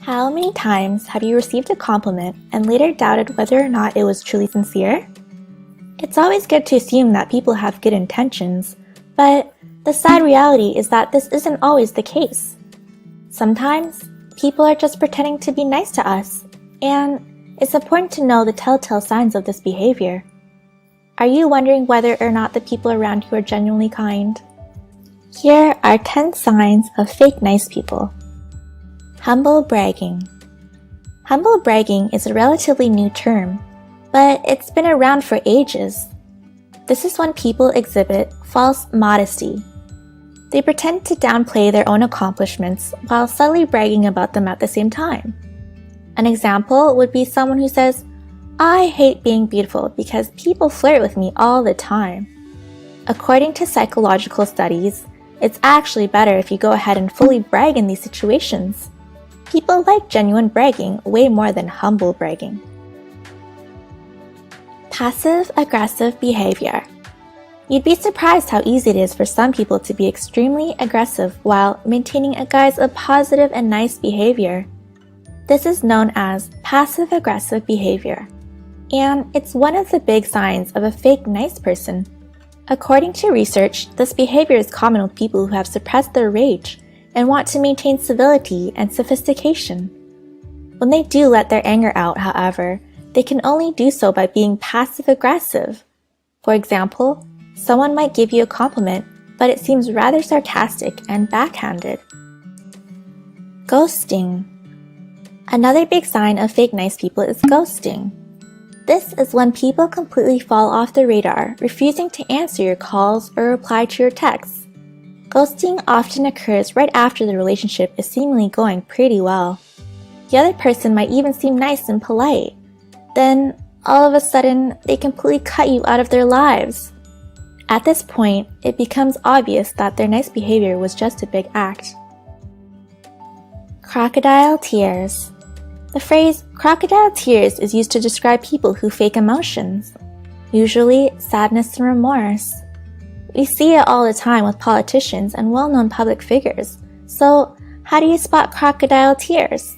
How many times have you received a compliment and later doubted whether or not it was truly sincere? It's always good to assume that people have good intentions, but the sad reality is that this isn't always the case. Sometimes, people are just pretending to be nice to us, and it's important to know the telltale signs of this behavior. Are you wondering whether or not the people around you are genuinely kind? Here are 10 signs of fake nice people. Humble bragging. Humble bragging is a relatively new term, but it's been around for ages. This is when people exhibit false modesty. They pretend to downplay their own accomplishments while subtly bragging about them at the same time. An example would be someone who says, "I hate being beautiful because people flirt with me all the time." According to psychological studies, it's actually better if you go ahead and fully brag in these situations. People like genuine bragging way more than humble bragging. Passive-aggressive behavior. You'd be surprised how easy it is for some people to be extremely aggressive while maintaining a guise of positive and nice behavior. This is known as passive-aggressive behavior, and it's one of the big signs of a fake nice person. According to research, this behavior is common with people who have suppressed their rage and want to maintain civility and sophistication. When they do let their anger out, however, they can only do so by being passive-aggressive. For example, someone might give you a compliment, but it seems rather sarcastic and backhanded. Ghosting. Another big sign of fake nice people is ghosting. This is when people completely fall off the radar, refusing to answer your calls or reply to your texts. Ghosting often occurs right after the relationship is seemingly going pretty well. The other person might even seem nice and polite. Then, all of a sudden, they completely cut you out of their lives. At this point, it becomes obvious that their nice behavior was just a big act. Crocodile tears. The phrase crocodile tears is used to describe people who fake emotions, usually sadness and remorse. We see it all the time with politicians and well-known public figures, so how do you spot crocodile tears?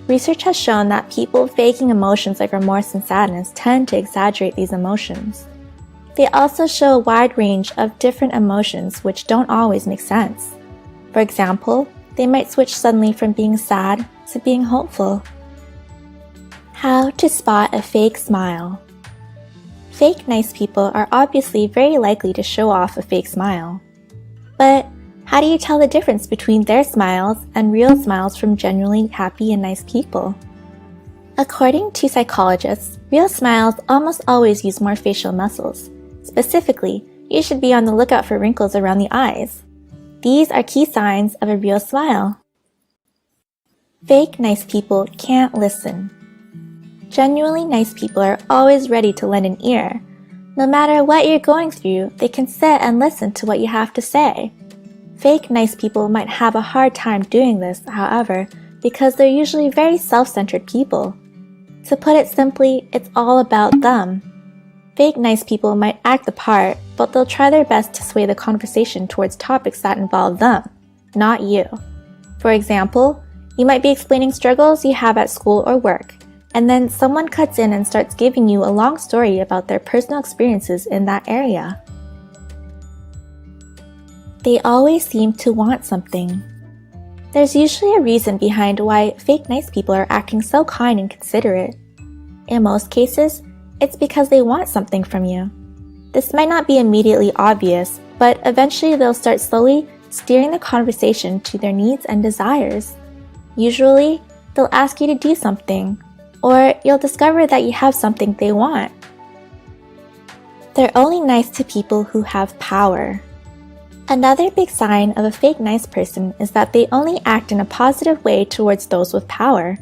Research has shown that people faking emotions like remorse and sadness tend to exaggerate these emotions. They also show a wide range of different emotions which don't always make sense. For example, they might switch suddenly from being sad to being hopeful. How to spot a fake smile. Fake nice people are obviously very likely to show off a fake smile. But how do you tell the difference between their smiles and real smiles from genuinely happy and nice people? According to psychologists, real smiles almost always use more facial muscles. Specifically, you should be on the lookout for wrinkles around the eyes. These are key signs of a real smile. Fake nice people can't listen. Genuinely nice people are always ready to lend an ear. No matter what you're going through, they can sit and listen to what you have to say. Fake nice people might have a hard time doing this, however, because they're usually very self-centered people. To put it simply, it's all about them. Fake nice people might act the part, but they'll try their best to sway the conversation towards topics that involve them, not you. For example, you might be explaining struggles you have at school or work, and then someone cuts in and starts giving you a long story about their personal experiences in that area. They always seem to want something. There's usually a reason behind why fake nice people are acting so kind and considerate. In most cases, it's because they want something from you. This might not be immediately obvious, but eventually they'll start slowly steering the conversation to their needs and desires. Usually, they'll ask you to do something, or you'll discover that you have something they want. They're only nice to people who have power. Another big sign of a fake nice person is that they only act in a positive way towards those with power.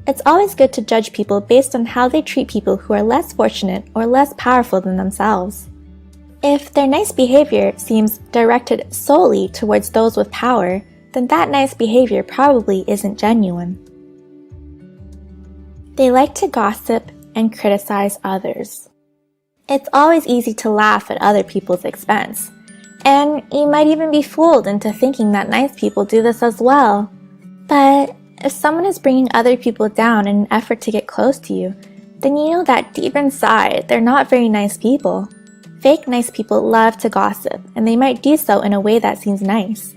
It's always good to judge people based on how they treat people who are less fortunate or less powerful than themselves. If their nice behavior seems directed solely towards those with power, then that nice behavior probably isn't genuine. They like to gossip and criticize others. It's always easy to laugh at other people's expense, and you might even be fooled into thinking that nice people do this as well. But If someone is bringing other people down in an effort to get close to you, then you know that deep inside, they're not very nice people. Fake nice people love to gossip, and they might do so in a way that seems nice.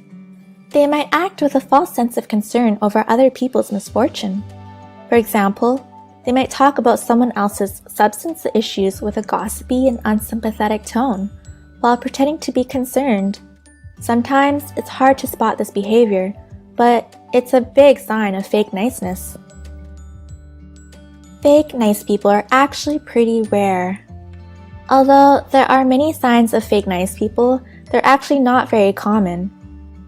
They might act with a false sense of concern over other people's misfortune. For example, they might talk about someone else's substance issues with a gossipy and unsympathetic tone, while pretending to be concerned. Sometimes it's hard to spot this behavior, but it's a big sign of fake niceness. Fake nice people are actually pretty rare. Although there are many signs of fake nice people, they're actually not very common.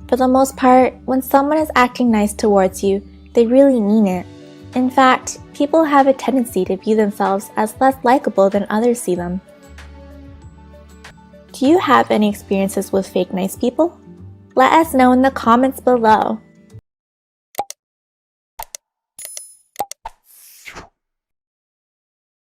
For the most part, when someone is acting nice towards you, they really mean it. In fact, people have a tendency to view themselves as less likable than others see them. Do you have any experiences with fake nice people? Let us know in the comments below.